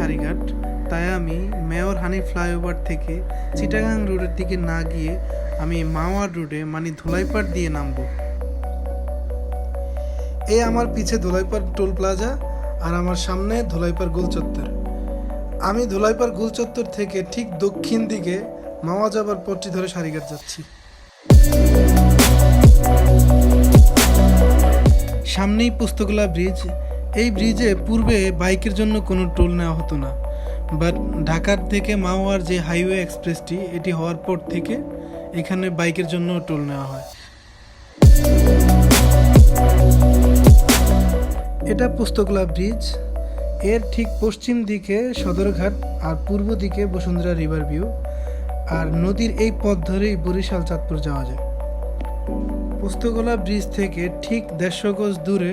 সারিঘাট, তাই আমি মেয়র হানি ফ্লাইওভার থেকে চিটাগাং রোডের দিকে না গিয়ে আমি মাওয়ার রোডে মানে ধুলাইপাড় দিয়ে নামবো। এই আমার পিছে ধুলাইপাড় টোল প্লাজা আর আমার সামনে ধুলাইপাড় গোল চত্বর। আমি ধুলাইপাড় গোল চত্বর থেকে ঠিক দক্ষিণ দিকে মাওয়া যাবার পথটি ধরে সারিঘাট যাচ্ছি। সামনেই পোস্তগোলা ব্রিজ। এই ব্রিজে পূর্বে বাইকের জন্য কোনো টোল নেওয়া হতো না, বাট ঢাকার থেকে মাওয়ার যে হাইওয়ে এক্সপ্রেসটি এটি হওয়ার পর থেকে এখানে বাইকের জন্য টোল নেওয়া হয়। এটা পোস্তগোলা ব্রিজ। এর ঠিক পশ্চিম দিকে সদরঘাট আর পূর্ব দিকে বসুন্ধরা রিভার ভিউ, আর নদীর এই পথ ধরেই বরিশাল চাঁদপুর যাওয়া যায়। পোস্তগোলা ব্রিজ থেকে ঠিক 150 গজ দূরে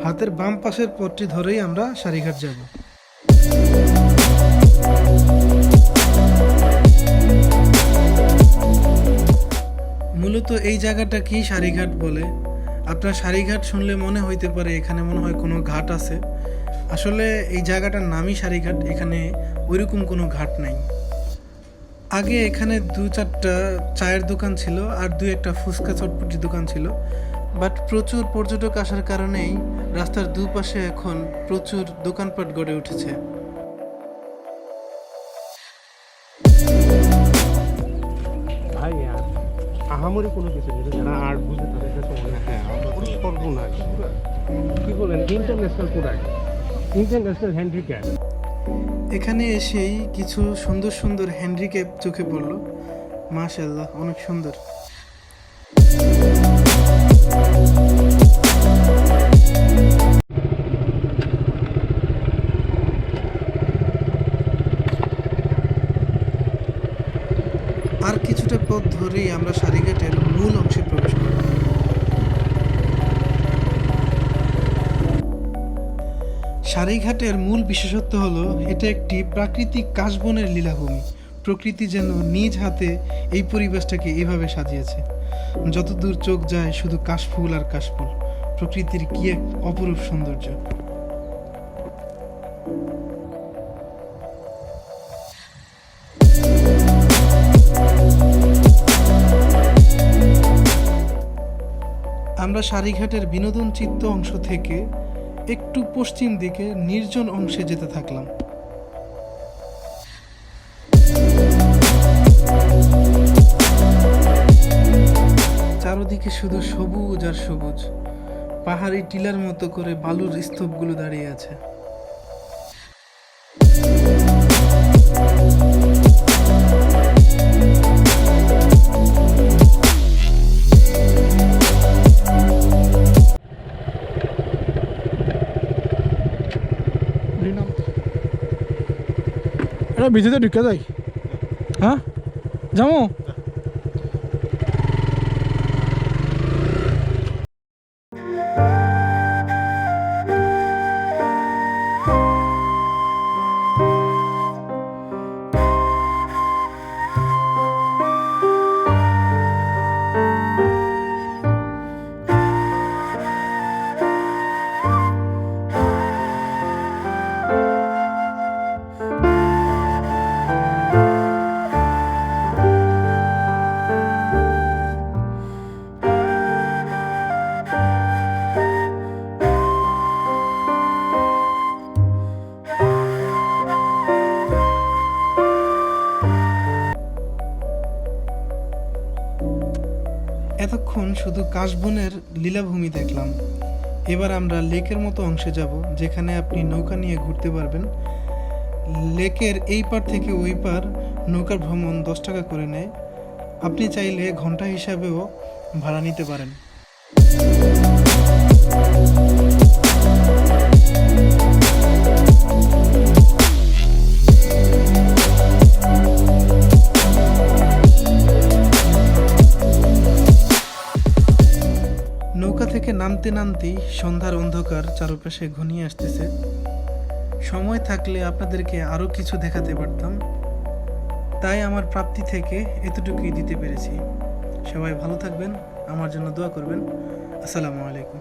হাতের বাম পাশের পথটি ধরেই আমরা সারিঘাট যাব। মূলত এই জায়গাটাকেই সারিঘাট বলে। আপনার সারিঘাট শুনলে মনে হইতে পারে এখানে মনে হয় কোনো ঘাট আছে। আসলে এই জায়গাটার নামই সারিঘাট, এখানে ওইরকম কোনো ঘাট নাই। আগে এখানে 2-4টা চায়ের দোকান ছিল আর 2-একটা ফুচকা চটপটির দোকান ছিল, বাট প্রচুর পর্যটক আসার কারণেই রাস্তার দুপাশে এখন প্রচুর দোকানপাট গড়ে উঠেছে। ভাই আহামরি কোনো কিছু নেই, যারা আর্ট বুঝে তাদের কাছে মনে হয় আমরা করবো না। কি বলেন, ইন্টারন্যাশনাল প্রোডাক্ট, ইন্টারন্যাশনাল হ্যান্ডিক্যাপ। এখানে এসেই কিছু সুন্দর সুন্দর হ্যান্ডিক্যাপ চোখে পড়লো। মাশাআল্লাহ, অনেক সুন্দর। আর কিছুটা পথ ধরেই আমরা সারিঘাটের মূল অংশে প্রবেশ করব। সারিঘাটের মূল বিশেষত্ব হলো এটা একটি প্রাকৃতিক কাশবনের লীলাভূমি। প্রকৃতি যেন নিজ হাতে এই পরিবেশটাকে এভাবে সাজিয়েছে। যতদূর চোখ যায় শুধু কাশফুল আর কাশফুল। প্রকৃতির কি এক অপরূপ সৌন্দর্য। আমরা সারিঘাটের বিনোদন চিত্ত অংশ থেকে একটু পশ্চিম দিকে নির্জন অংশে যেতে থাকলাম। চারদিকে শুধু সবুজ আর সবুজ। পাহাড়ি টিলার মতো করে বালুর স্তূপগুলো দাঁড়িয়ে আছে। এটা ভিতরে ঢুকে যাই। হ্যাঁ, যাবো। এতক্ষণ শুধু কাশবনের লীলাভূমি দেখলাম। এবার আমরা লেকের মতো অংশে যাব, যেখানে আপনি নৌকা নিয়ে ঘুরতে পারবেন। লেকের এই পার থেকে ওই পার নৌকার ভ্রমণ 10 টাকা করে নেয়। আপনি চাইলে ঘন্টা হিসাবেও ভাড়া নিতে পারেন। নৌকা থেকে নামতে নামতেই সন্ধ্যার অন্ধকার চারপাশে ঘনিয়ে আসতেছে। সময় থাকলে আপনাদেরকে আরও কিছু দেখাতে পারতাম, তাই আমার প্রাপ্তি থেকে এতটুকুই দিতে পেরেছি। সবাই ভালো থাকবেন, আমার জন্য দোয়া করবেন। আসসালামু আলাইকুম।